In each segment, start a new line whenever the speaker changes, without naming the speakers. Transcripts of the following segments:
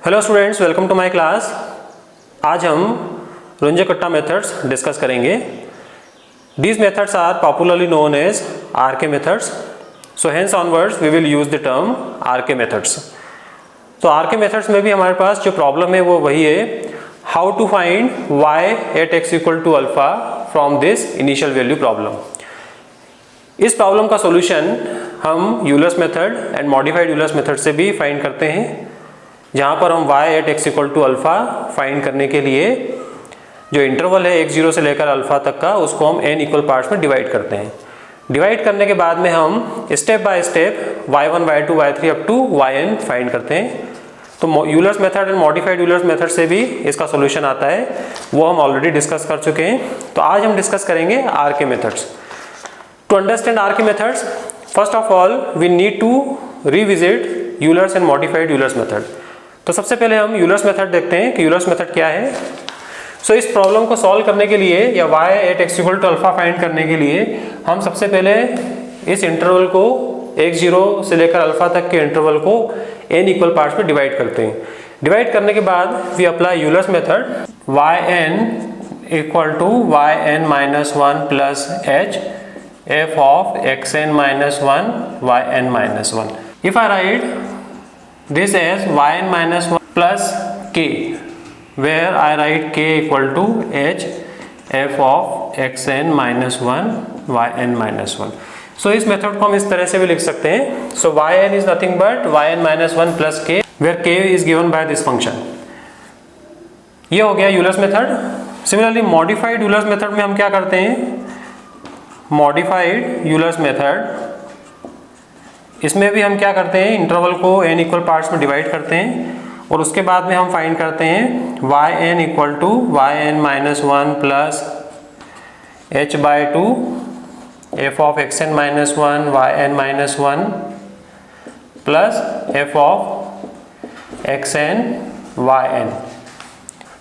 Hello students, welcome to my class. आज हम Runge Kutta methods discuss करेंगे। These methods are popularly known as RK methods, so hence onwards we will use the term RK methods. तो RK methods में भी हमारे पास जो problem है वो वही है, how to find y at x equal to alpha from this initial value problem. इस प्रॉब्लम का सॉल्यूशन हम Euler's method and modified Euler's method से भी फाइंड करते हैं, जहाँ पर हम y at x equal to alpha find करने के लिए जो इंटरवल है x0 से लेकर अल्फ़ा तक का, उसको हम n इक्वल पार्ट्स में डिवाइड करते हैं। डिवाइड करने के बाद में हम step by step y1, y2, y3 up to yn find करते हैं। तो Euler's method and modified Euler's method से भी इसका सॉल्यूशन आता है, वो हम ऑलरेडी डिस्कस कर चुके हैं। तो आज हम डिस्कस करेंगे RK methods. To understand RK methods, first of all we need to revisit Euler's and modified Euler's method. तो सबसे पहले हम यूलर्स मेथड देखते हैं कि यूलर्स मेथड क्या है। सो इस प्रॉब्लम को सॉल्व करने के लिए या y at x equal to alpha find करने के लिए हम सबसे पहले इस इंटरवल को x0 से लेकर अल्फा तक के इंटरवल को n इक्वल पार्ट्स में डिवाइड करते हैं। डिवाइड करने के बाद we apply Euler's method yn equal to yn minus 1 plus h f of xn minus 1 yn minus 1। If I write this as yn minus 1 plus k, where I write k equal to h f of xn minus 1 yn minus 1। So इस method को हम इस तरह से भी लिख सकते हैं। So yn is nothing but yn minus 1 plus k, where k is given by this function। ये हो गया Euler's method. Similarly modified Euler's method में हम क्या करते हैं, मॉडिफाइड यूलर्स मेथड, इसमें भी हम क्या करते हैं, इंटरवल को n इक्वल पार्ट्स में डिवाइड करते हैं और उसके बाद में हम फाइंड करते हैं yn equal to yn minus 1 plus h by 2 f of xn minus 1 yn minus 1 plus f of xn yn।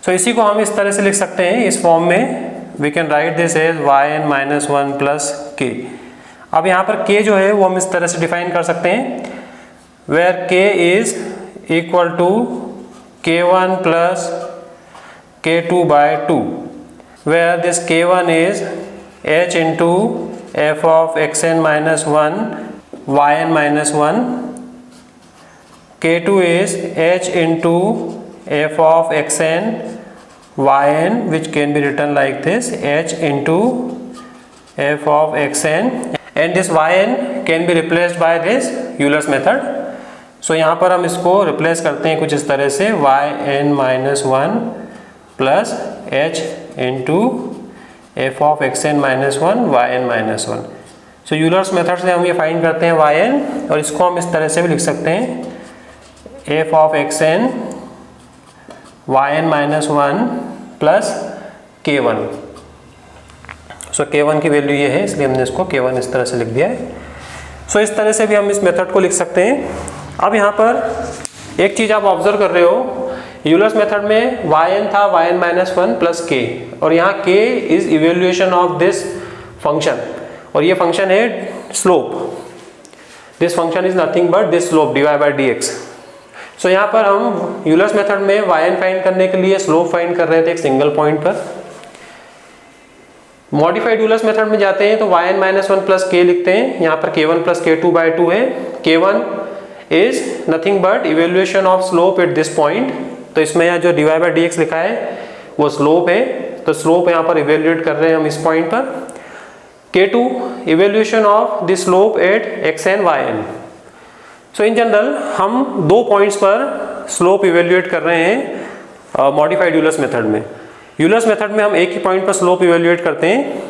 So इसी को हम इस तरह से लिख सकते हैं, इस फॉर्म में we can write this as yn minus 1 plus k। अब यहाँ पर k जो है वो हम इस तरह से डिफाइन कर सकते हैं, where k is equal to k1 plus k2 by 2, where this k1 is h into f of xn minus 1 yn minus 1, k2 is h into f of xn yn, which can be written like this h into f of xn, and this yn can be replaced by this Euler's method। so यहाँ पर हम इसको replace करते हैं कुछ इस तरह से yn minus 1 plus h into f of xn minus 1 yn minus 1। So Euler's method से हम ये फाइंड करते हैं yn, और इसको हम इस तरह से भी लिख सकते हैं f of xn yn minus 1 plus k1। So k1 की वैल्यू ये है, इसलिए हमने इसको k1 इस तरह से लिख दिया है। सो इस तरह से भी हम इस मेथड को लिख सकते हैं। अब यहाँ पर एक चीज़ आप ऑब्जर्व कर रहे हो, यूलर्स मेथड में yn था yn माइनस 1 प्लस k, और यहाँ k is evaluation of this function, और ये फंक्शन है slope. This function is nothing but this slope dy by dx। सो यहाँ पर हम यूलर्स मेथड में yn फाइंड करने के लिए स्लोप फाइंड कर रहे थे एक सिंगल पॉइंट पर। मॉडिफाइड यूलर्स मेथड में जाते हैं तो yn माइनस 1 प्लस k लिखते हैं, यहाँ पर k1 प्लस k2 बाई 2 है। k1 is nothing but evaluation of slope at this point, तो इसमें यहाँ जो dy बाई dx लिखा है वो स्लोप है, तो स्लोप यहाँ पर इवेल्युएट कर रहे हैं हम इस पॉइंट पर। k2 evaluation of this slope eight xn yn। So in general हम दो पॉइंट्स पर स्लोप इवेल्युएट कर रहे हैं मॉडिफाइड यूलर्स मेथड में। यूलर्स मेथड में हम एक ही पॉइंट पर स्लोप इवेल्युएट करते हैं।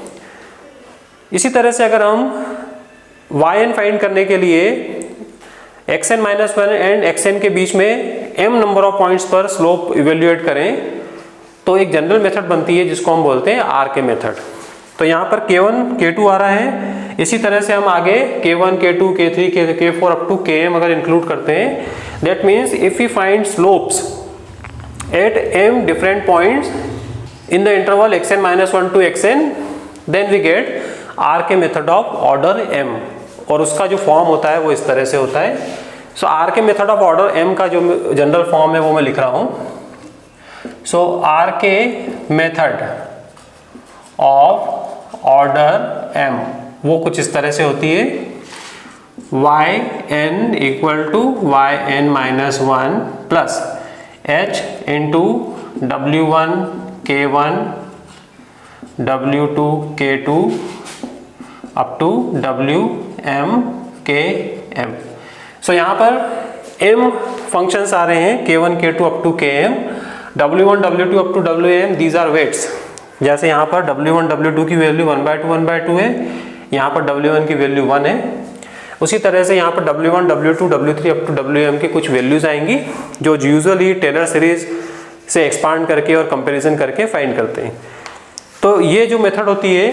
इसी तरह से अगर हम yn फाइंड करने के लिए xn माइनस 1 एंड xn के बीच में m नंबर ऑफ पॉइंट्स पर स्लोप इवेल्युएट करें, तो एक जनरल मेथड बनती है जिसको हम बोलते हैं आरके मेथड। तो यहाँ पर k1 k2 आ रहा है, इसी तरह से हम आगे k1 k2 k3 k4 up to km अगर इंक्लूड करते हैं, that means if we find slopes at m different points in the interval xn minus 1 to xn, then we get RK method of order m, और उसका जो form होता है वो इस तरह से होता है। सो R K method of order m का जो जनरल फॉर्म है वो मैं लिख रहा हूँ। So R K method of order m वो कुछ इस तरह से होती है, yn equal to yn minus 1 plus h into w1 k1 w2 k2 up to wm km। So यहाँ पर m फंक्शंस आ रहे हैं k1 k2 up to km, w1 w2 up to wm, these are weights. जैसे यहाँ पर w1 w2 की value 1/2 है, यहाँ पर w1 की वैल्यू 1 है। उसी तरह से यहाँ पर w1 w2 w3 up to wm की कुछ वैल्यूज आएंगी जो यूजुअली टेलर सीरीज से एक्सपांड करके और कंपैरिजन करके फाइंड करते हैं। तो ये जो मेथड होती है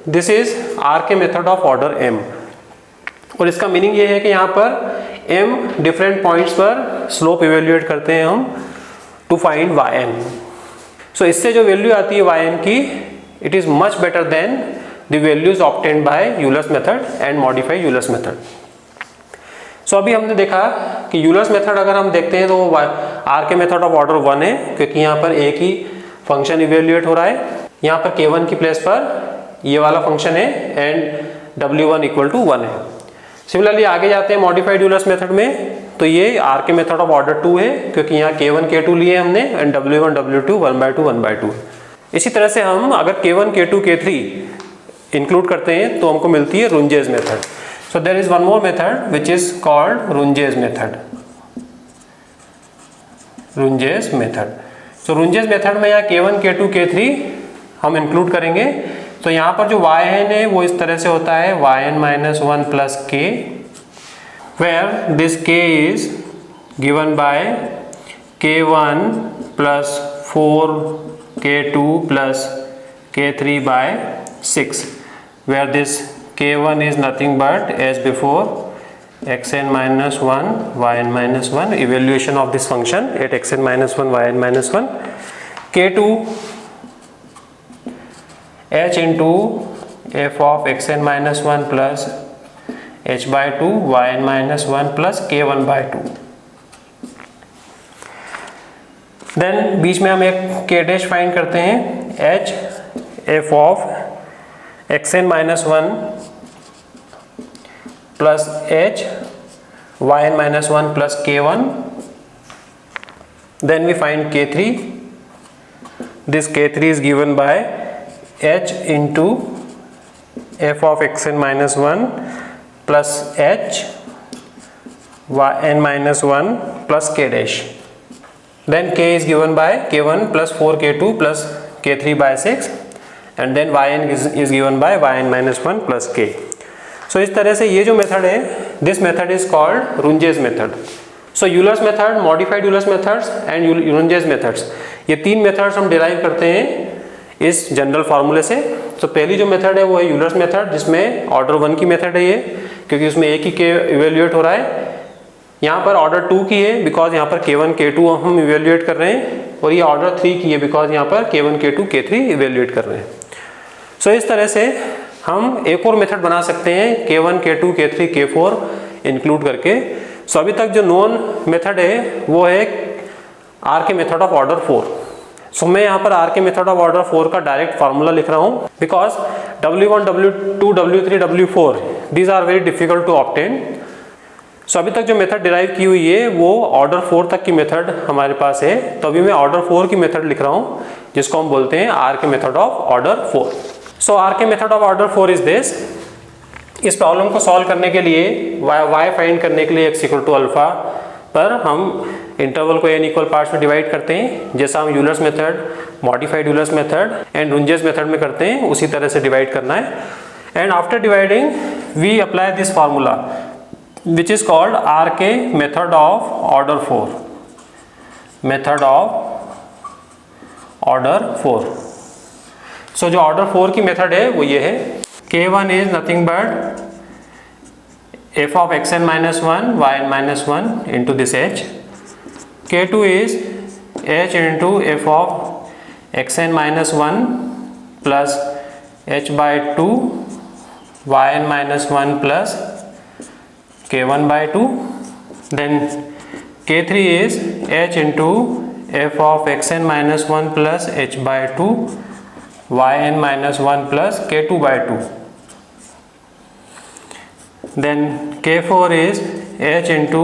this is are K method of order m, और इसका मीनिंग ये है कि यहाँ पर m डिफरेंट पॉइंट्स पर स्लोप इवेल्युएट करते हैं हम टू फाइंड yn। सो इससे जो वैल्यू आती है yn की, it is much better than the values obtained by Euler's method and modified Euler's method. So अभी हमने देखा कि यूलर्स मेथड अगर हम देखते हैं तो वो are K method of order 1 है, क्योंकि यहाँ पर एक ही फंक्शन इवेल्युएट हो रहा है। यहाँ पर k1 की प्लेस पर ये वाला फंक्शन है एंड w1 इक्वल टू 1 है। सिमिलरली आगे जाते हैं मॉडिफाइड यूलर्स मेथड में, तो ये are K method of order 2 है, क्योंकि यहाँ k1 k2 लिए हमने एंड w1 w2 1/2 है। इसी तरह से हम अगर k1 k2 k3 इंक्लूड करते हैं तो हमको मिलती है Runge's method. So there is one more method which is called Runge's method. Runge's method, so Runge's method में यहाँ k1 k2 k3 हम इंक्लूड करेंगे। तो यहाँ पर जो yn है वो इस तरह से होता है yn minus 1 plus k, where this k is given by k1 plus 4 k2 plus k3 by 6, where this k1 is nothing but as before xn minus 1 yn minus 1, evaluation of this function at xn minus 1 yn minus 1, k2 h into f of xn minus 1 plus h by 2 yn minus 1 plus k1 by 2। Then बीच में हम एक k dash find करते हैं, h f of xn minus 1 plus h yn minus 1 plus k1, then we find k3, this k3 is given by h into f of xn minus 1 plus h yn minus 1 plus k dash, then k is given by k1 plus 4 k2 plus k3 by 6 and then yn is given by yn minus 1 plus k। सो इस तरह से ये जो method है this method is called Runge's method. So Euler's method, modified Euler's methods and Runge's methods, ये तीन methods हम derive करते हैं इस जनरल फार्मूले से। तो पहली जो मेथड है वो है यूलर्स मेथड, जिसमें ऑर्डर 1 की मेथड है ये, क्योंकि उसमें एक ही k इवेल्युएट हो रहा है। यहाँ पर ऑर्डर 2 की है बिकॉज यहाँ पर k1 k2 हम इवेल्युएट कर रहे हैं, और ये ऑर्डर 3 की है बिकॉज यहाँ पर k1 k2 k3 इवेल्युएट कर रहे हैं। सो इस तरह से हम एक और मेथड बना सकते हैं k1 k2 k3 k4 include करके। सो अभी तक जो नोन मेथड है वो है are K method of order 4। सो मैं यहाँ पर are K method of order 4 का डायरेक्ट फार्मूला लिख रहा हूँ because w1 w2 w3 w4 these are very difficult to obtain. So अभी तक जो मेथड डिराइव की हुई है वो ऑर्डर 4 तक की मेथड हमारे पास है, तो अभी मैं ऑर्डर 4 की मेथड लिख रहा हूँ जिसको हम बोलते हैं R K method of order 4। So R K method of order 4 is this. इस प्रॉब्लम को सॉल्व करने के लिए y फाइंड करने के लिए x इक्वल टू अल्फा पर हम इंटरवल को n इक्वल पार्ट्स में डिवाइड करते हैं, जैसा हम Euler's method, modified Euler's method and Runge's method में करते हैं उसी तरह से डिवाइड करना है। And after dividing we apply this formula which is called R K method of order 4, method of order 4। So जो ऑर्डर 4 की मेथड है वो ये है, k1 is nothing but f of xn minus 1 yn minus 1 into this h, k2 is h into f of xn minus 1 plus h by 2 yn minus 1 plus k1 by 2, then k3 is h into f of xn minus 1 plus h by 2 yn minus 1 plus k2 by 2. Then k4 is h into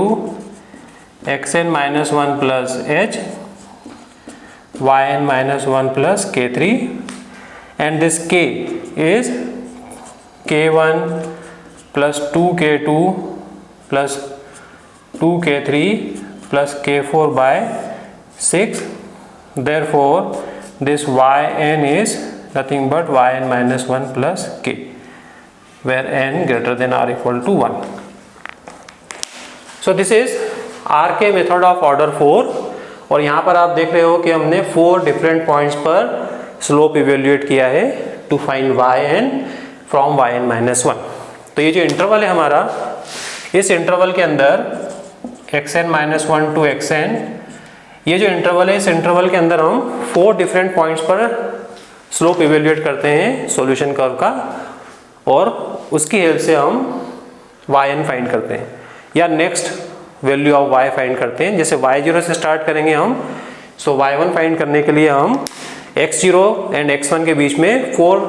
xn minus 1 plus h yn minus 1 plus k3, and this k is k1 plus 2k2 plus 2k3 plus k4 by 6. Therefore this yn is nothing but yn minus 1 plus k, where n greater than or equal to 1. So this is RK method of order 4. और यहाँ पर आप देख रहे हो कि हमने 4 different points पर स्लोप इवेल्युएट किया है to find yn from yn minus 1. तो ये जो इंटरवल है हमारा, इस इंटरवल के अंदर xn माइनस 1 टू xn, ये जो इंटरवल है, इस इंटरवल के अंदर हम 4 डिफरेंट पॉइंट्स पर स्लोप इवेल्युएट करते हैं सॉल्यूशन कर्व का, और उसकी हेल्प से हम yn फाइंड करते हैं या next value of y find करते हैं. जैसे y0 से स्टार्ट करेंगे हम, सो y1 फाइंड करने के लिए हम x0 एंड x1 के बीच में 4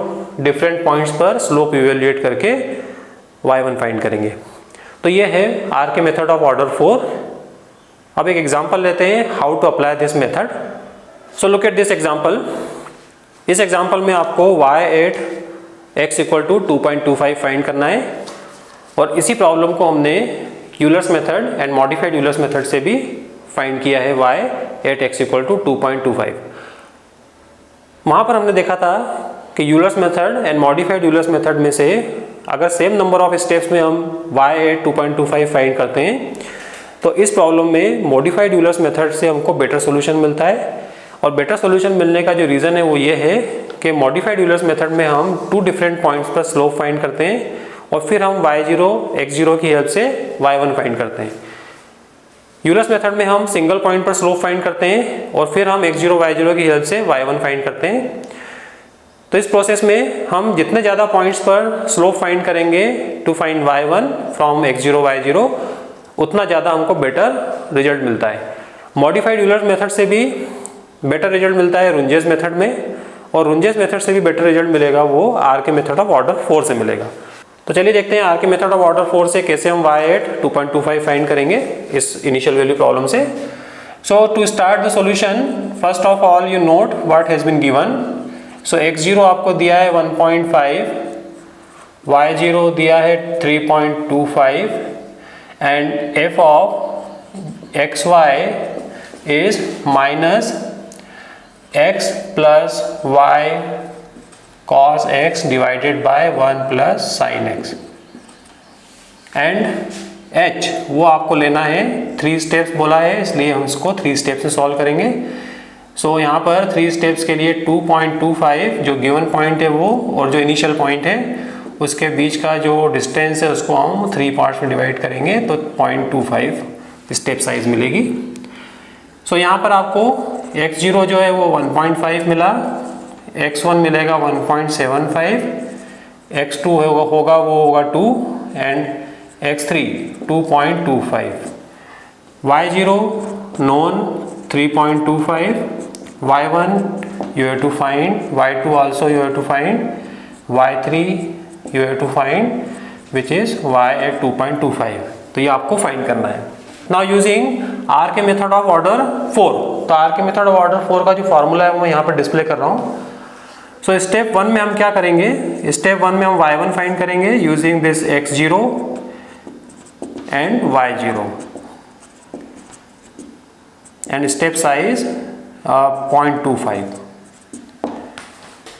डिफरेंट पॉइंट्स पर स्लोप इवेल्युएट करके y1 फाइंड करेंगे. तो ये है RK मेथड ऑफ ऑर्डर 4. अब एक एग्जांपल लेते हैं how to apply this method. So look at this example. इस एग्जांपल में आपको y8 x equal to 2.25 find करना है, और इसी प्रॉब्लम को हमने Euler's method and modified Euler's method से भी फाइंड किया है y8 x इक्वल टू 2.25. वहाँ पर हमने देखा था कि Euler's method and modified Euler's method में से अगर सेम नंबर ऑफ स्टेप्स में हम y8 2.25 फाइंड करते हैं, तो इस प्रॉब्लम में मॉडिफाइड यूलर्स मेथड से हमको बेटर सोल्यूशन मिलता है. और बेटर सोल्यूशन मिलने का जो रीज़न है वो ये है कि मॉडिफाइड यूलर्स मेथड में हम 2 डिफरेंट पॉइंट्स पर स्लोप फाइंड करते हैं, और फिर हम y0 x0 की हेल्प से y1 फाइंड करते हैं. यूलर्स मेथड में हम सिंगल पॉइंट पर स्लोप फाइंड करते हैं, और फिर हम x0 y0 की हेल्प से y1 फाइंड करते हैं. तो इस प्रोसेस में हम जितने ज़्यादा पॉइंट्स पर स्लोप फाइंड करेंगे to find y1 from x0 y0, उतना ज़्यादा हमको बेटर रिजल्ट मिलता है. मॉडिफाइड यूलर्स मेथड से भी बेटर रिजल्ट मिलता है रुंजेस मेथड में, और रुंजेस मेथड से भी बेटर रिजल्ट मिलेगा वो RK मेथड ऑफ ऑर्डर 4 से मिलेगा. तो चलिए देखते हैं RK मेथड ऑफ ऑर्डर 4 से कैसे हम y8 2.25 फाइंड करेंगे इस इनिशियल वैल्यू प्रॉब्लम से. So to start the solution, first of all you note what has been given. So x0 आपको दिया है 1.5, y0 दिया है 3.25, and f of xy is minus x plus y cos x divided by 1 plus sine x, and h वो आपको लेना है 3 steps बोला है, इसलिए हम इसको 3 स्टेप्स से सॉल्व करेंगे. सो यहाँ पर 3 स्टेप्स के लिए 2.25 जो गिवन पॉइंट है वो, और जो इनिशियल पॉइंट है उसके बीच का जो डिस्टेंस है उसको हम 3 पार्ट्स में डिवाइड करेंगे, तो 0.25 स्टेप साइज मिलेगी. सो यहाँ पर आपको x0 जो है वो 1.5 मिला, x1 मिलेगा 1.75, x2 होगा वो होगा 2, and x3 2.25, y0 known 3.25, y1 you have to find, y2 also you have to find, y3 you have to find, which is y at 2.25. तो ये आपको फाइंड करना है. Now using RK method of order 4. तो RK method of order 4 का जो formula है वो मैं यहाँ पर डिस्प्ले कर रहा हूँ. सो स्टेप 1 में हम क्या करेंगे, स्टेप 1 में हम y1 फाइंड करेंगे using this x0 and y0, and step size 0.25.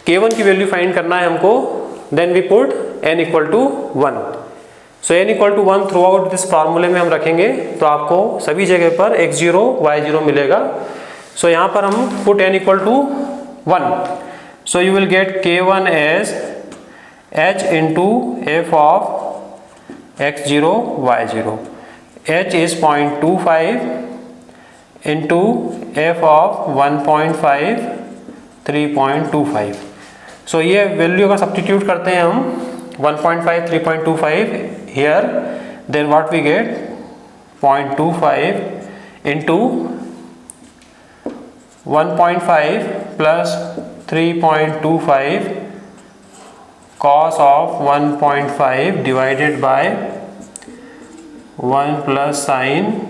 k1 की वैल्यू फाइंड करना है हमको. Then we put n equal to 1. So n equal to 1 throughout this फार्मूले में हम रखेंगे, तो आपको सभी जगह पर x0 y0 मिलेगा. सो यहाँ पर हम put n equal to 1. So you will get k1 as h into f of x0 y0. h is 0.25 into f of 1.5 3.25. सो ये वैल्यू का सब्स्टिट्यूट करते हैं हम 1.5 3.25 here, then what we get 0.25 into 1.5 plus 3.25 cos of 1.5 divided by 1 plus sin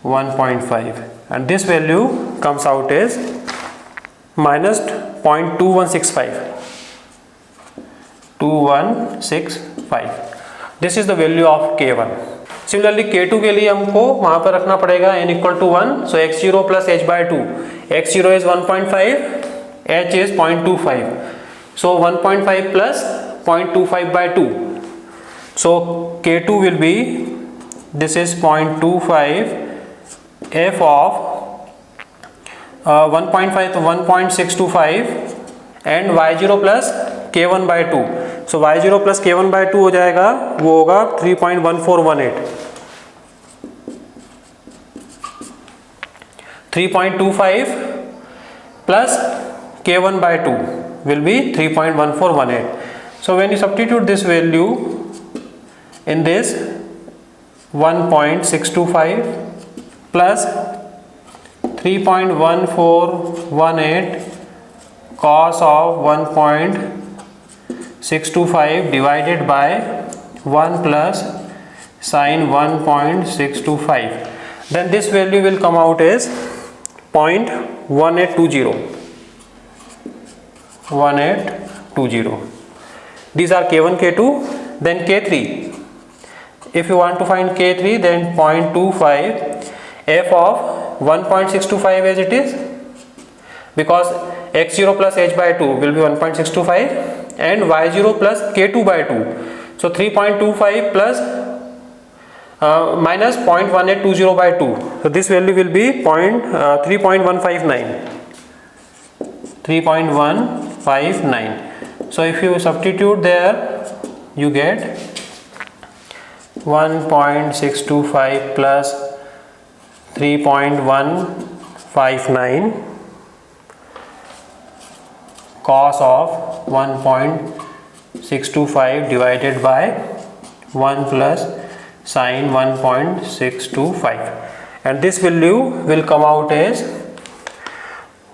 1.5, and this value comes out as minus 0.2165. This is the value of K1. Similarly K2 के लिए हमको वहाँ पर रखना पड़ेगा n equal to 1, so x0 plus h by 2. x0 is 1.5, h is 0.25, so 1.5 plus 0.25 by 2. So K2 will be, this is 0.25 f of 1.5 to 1.625 and y0 plus k1 by 2. So y0 plus k1 by 2 हो जाएगा, वो होगा 3.1418. 3.25 plus k1 by 2 will be 3.1418. So when you substitute this value in this, 1.625 plus 3.1418 cos of 1.625 divided by 1 plus sin 1.625, then this value will come out as 0.1820. 1820. These are K1, K2. Then K3. If you want to find K3, then 0.25 f of 1.625 as it is, because x0 plus h by 2 will be 1.625 and y0 plus k2 by 2. So 3.25 plus minus 0.1820 by 2. So this value will be 3.159. 3.159. So if you substitute there, you get 1.625 plus 3.159 cos of 1.625 divided by 1 plus sin 1.625, and this value will come out as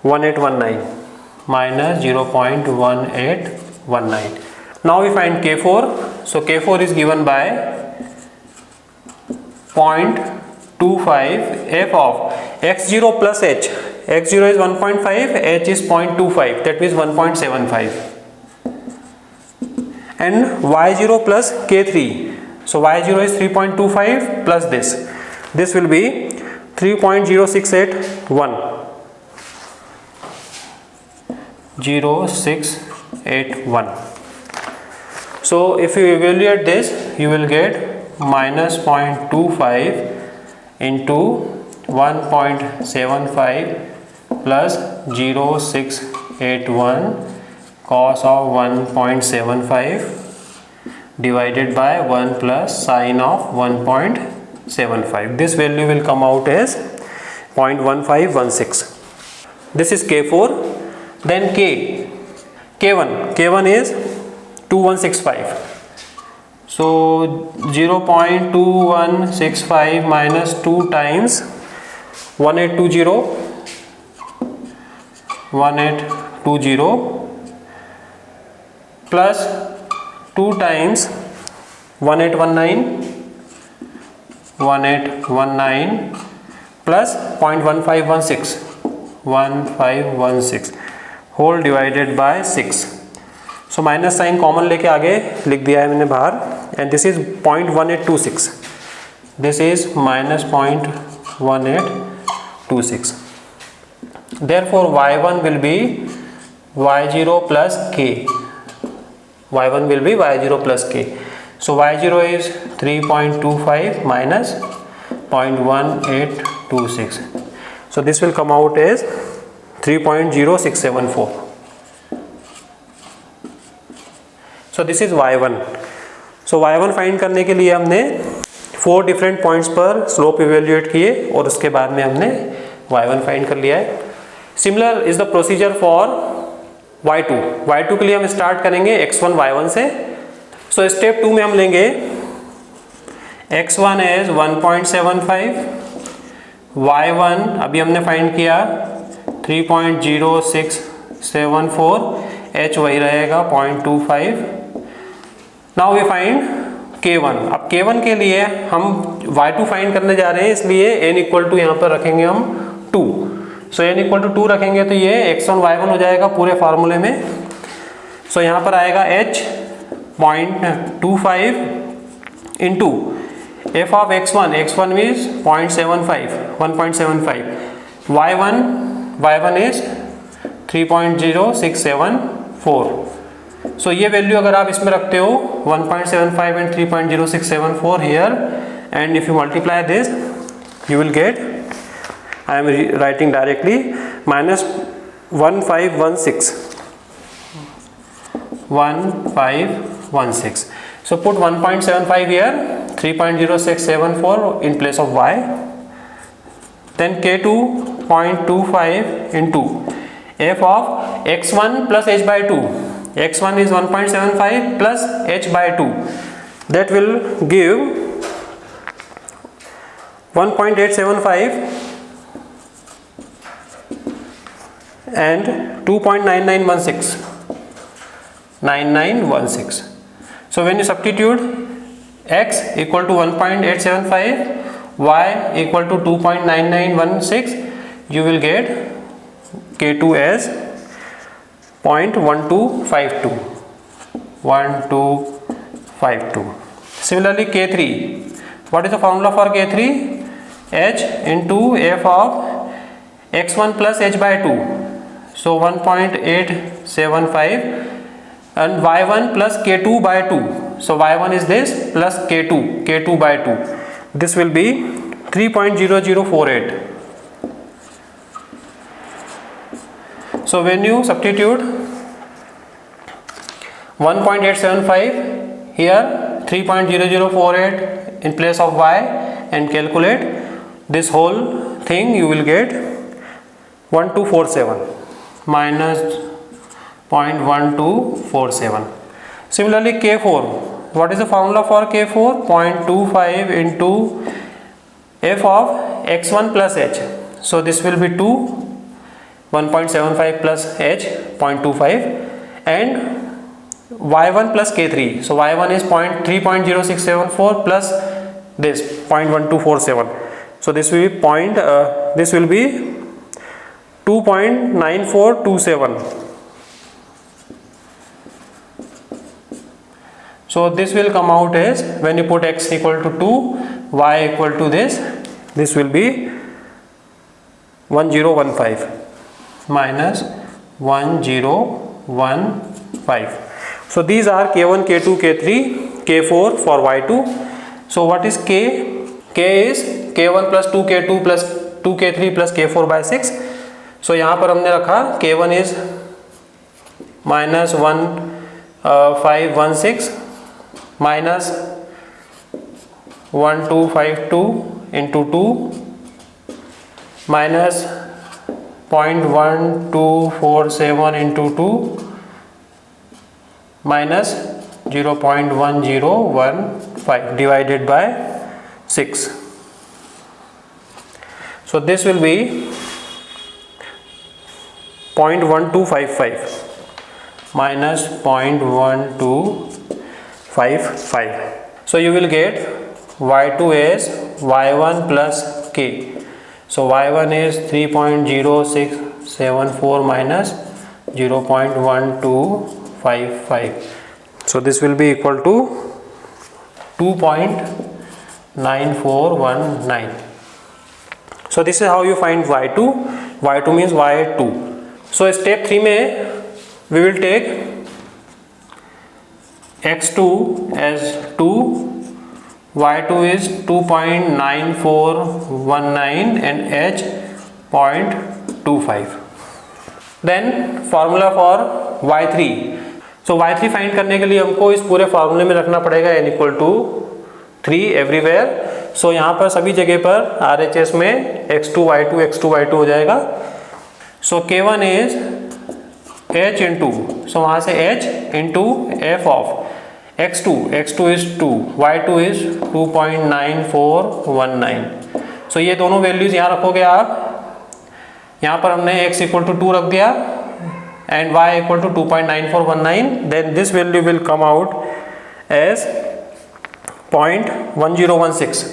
1819 minus 0.1819. Now we find K4. So K4 is given by 0.25 f of x0 plus h. x0 is 1.5, h is 0.25, that means 1.75, and y0 plus k3. So y0 is 3.25 plus this will be 3.0681. 0681. So if you evaluate this, you will get minus 0.25 into 1.75 plus 0681 cos of 1.75 divided by 1 plus sin of 1.75. This value will come out as 0.1516. This is K4. Then K1 is 2165. So 0.2165 minus 2 times 1820 plus 2 times 1819 plus 0.1516 whole divided by 6. So minus sign common लेके आगे लिख दिया है मैंने बाहर, and this is 0.1826. This is minus 0.1826. Therefore y1 will be y0 plus k. y1 will be y0 plus k. So y0 is 3.25 minus 0.1826. So this will come out as 3.0674. So this is y1. So y1 find करने के लिए हमने 4 different points पर slope evaluate किए और उसके बाद में हमने y1 फाइंड कर लिया है. Similar is the procedure for y2. y2 के लिए हम स्टार्ट करेंगे x1 y1 से. सो स्टेप 2 में हम लेंगे x1 इज 1.75, y1 अभी हमने फाइंड किया 3.0674, h वही रहेगा 0.25. Now we find k1. अब k1 के लिए हम y2 फाइंड करने जा रहे हैं, इसलिए n इक्वल टू यहाँ पर रखेंगे हम 2. सो n इक्वल टू 2 रखेंगे तो ये x1 y1 हो जाएगा पूरे फार्मूले में. सो यहाँ पर आएगा h 0.25 into f of x1 is 1.75, y1 is 3.0674. सो ये वैल्यू अगर आप इसमें रखते हो 1.75 and 3.0674 here, and if you multiply this you will gate, I am writing directly, -1516. So put 1.75 here, 3.0674 in place of y. Then k2 0.25 into f of x1 plus h by 2. x1 is 1.75 plus h by 2. That will give 1.875 and 2.9916. So when you substitute x equal to 1.875, y equal to 2.9916, you will get k2 as 0.1252. Similarly k3, what is the formula for k3? h into f of x1 plus h by 2. So 1.875 and y1 plus k2 by 2. So y1 is this plus k2 by 2. This will be 3.0048. So when you substitute 1.875 here, 3.0048 in place of y, and calculate this whole thing, you will get 1247 minus 0.1247. Similarly k4, what is the formula for k4? 0.25 into f of x1 plus h. So this will be 2, 1.75 plus h 0.25, and y1 plus k3. So y1 is 3.0674 plus this 0.1247. So this will be this will be 2.9427. So this will come out as, when you put x equal to 2, y equal to this will be 1015 minus 1015. So these are k1, k2, k3, k4 for y2. So what is k? K is k1 plus 2k2 plus 2k3 plus k4 by 6. So यहाँ पर हमने रखा k1 is -1516 minus 1252 into 2 minus 0.1247 into 2 minus 0.1015 divided by 6. So this will be 0.1255 minus 0.1255. So you will get y2 is y1 plus k. So y1 is 3.0674 minus 0.1255. So this will be equal to 2.9419. So this is how you find y2. y2 means y2. So step 3 में we will take x2 as 2, y2 is 2.9419 and h 0.25. Then formula for y3. So y3 find करने के लिए हमको इस पूरे फार्मूले में रखना पड़ेगा n इक्वल टू 3 एवरीवेयर. सो यहाँ पर सभी जगह पर RHS में x2 y2 हो जाएगा. सो k1 इज h इंटू, सो वहाँ से h into f of x2 is 2, y2 is 2.9419. सो ये दोनों वैल्यूज यहाँ रखोगे आप, यहाँ पर हमने x इक्वल टू 2 रख दिया and y equal to 2.9419, then this value will come out as 0.1016.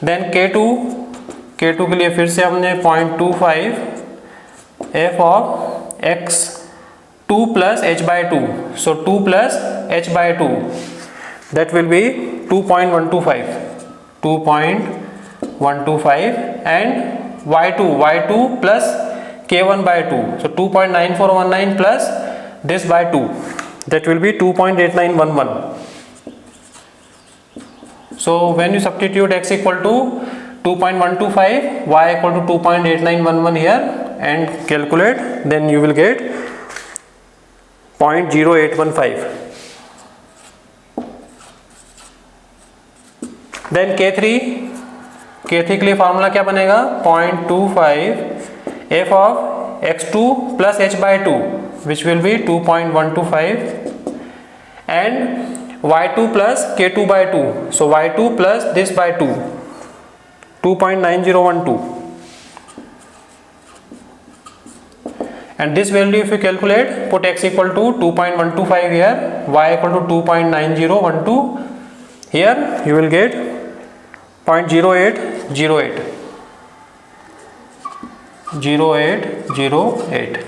Then K2 के लिए फिर से हमने 0.25 f of x2 plus h by 2. So 2 plus h by 2, that will be 2.125 and y2 plus k1 by 2. So 2.9419 plus this by 2, that will be 2.8911. So when you substitute x equal to 2.125, y equal to 2.8911 here and calculate, then you will get 0.0815. Then K3 के लिए formula क्या बनेगा, 0.25 f of x2 plus h by 2, which will be 2.125 and y2 plus k2 by 2. So y2 plus this by 2, 2.9012. And this value if you calculate, put x equal to 2.125 here, y equal to 2.9012 here, you will get 0.0808.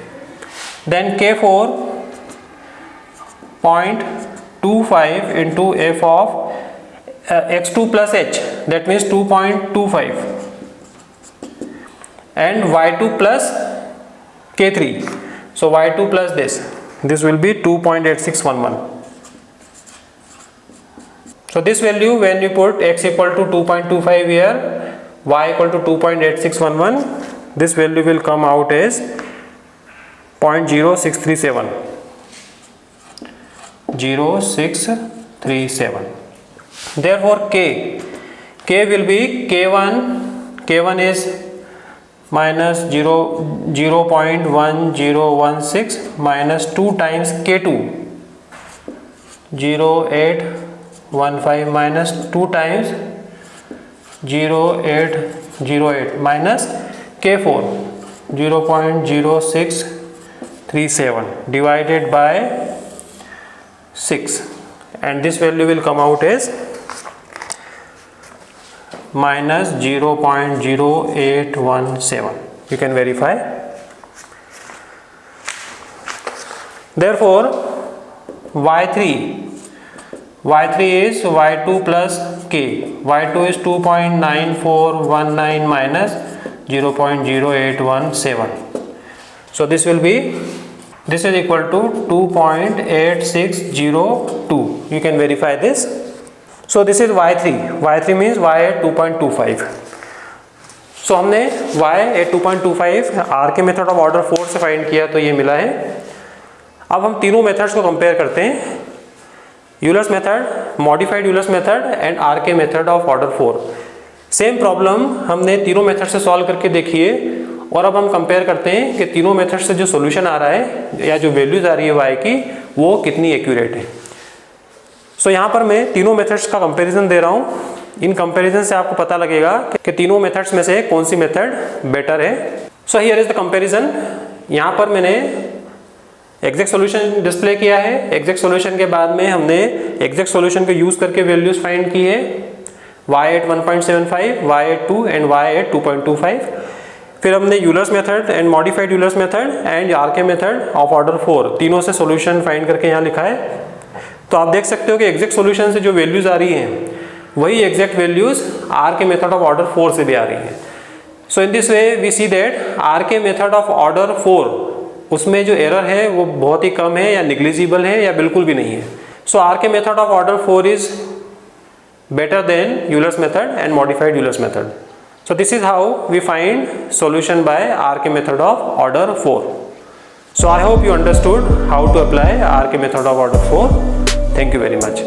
Then K4 0.25 into f of x2 plus h, that means 2.25 and y2 plus K3. So y2 plus this will be 2.8611. So this value, when you put x equal to 2.25 here, y equal to 2.8611, this value will come out as 0.0637. Therefore K will be K1 is minus 0.1016 minus 2 times K2, 0.815 minus 2 times 0.808 minus K4, 0.0637 divided by 6, and this value will come out as minus 0.0817. You can verify. Therefore y3 is y2 plus k. y2 is 2.9419 minus 0.0817. So this is equal to 2.8602. You can verify this. So this is y3 means y at 2.25. So हमने y at 2.25 r के method of order 4 से find किया तो ये मिला है. अब हम तीनों मेथड्स को कंपेयर करते हैं, Euler's method, modified Euler's method and R K method of order 4. Same problem हमने तीनों मेथड से सॉल्व करके देखी है और अब हम कंपेयर करते हैं कि तीनों मेथड से जो सॉल्यूशन आ रहा है या जो वैल्यूज आ रही है y की वो कितनी एक्यूरेट है. सो यहाँ पर मैं तीनों मेथड्स का कंपैरिजन दे रहा हूँ. इन कंपैरिजन से आपको पता लगेगा कि तीनों मेथड्स में से कौन सी मेथड बेटर है. So here is the comparison. यहाँ पर मैंने एग्जैक्ट सॉल्यूशन डिस्प्ले किया है. एग्जैक्ट सॉल्यूशन के बाद में हमने एग्जैक्ट सॉल्यूशन को यूज करके वैल्यूज फाइंड की है, y at 1.75, y at 2 and y at 2.25. फिर हमने Euler's method and modified Euler's method and RK method of order 4 तीनों से सॉल्यूशन फाइंड करके यहाँ लिखा है. तो आप देख सकते हो कि एग्जैक्ट सॉल्यूशन से जो वैल्यूज आ रही हैं वही exact values R K method of order 4 से भी आ रही हैं. So in this way we see that R K method of order 4 उसमें जो एरर है वो बहुत ही कम है या निग्लिजिबल है या बिल्कुल भी नहीं है. सो R K method of order 4 is better than Euler's method and modified Euler's method. So this is how we find solution by RK method of order 4. So I hope you understood how to apply RK method of order 4. Thank you very much.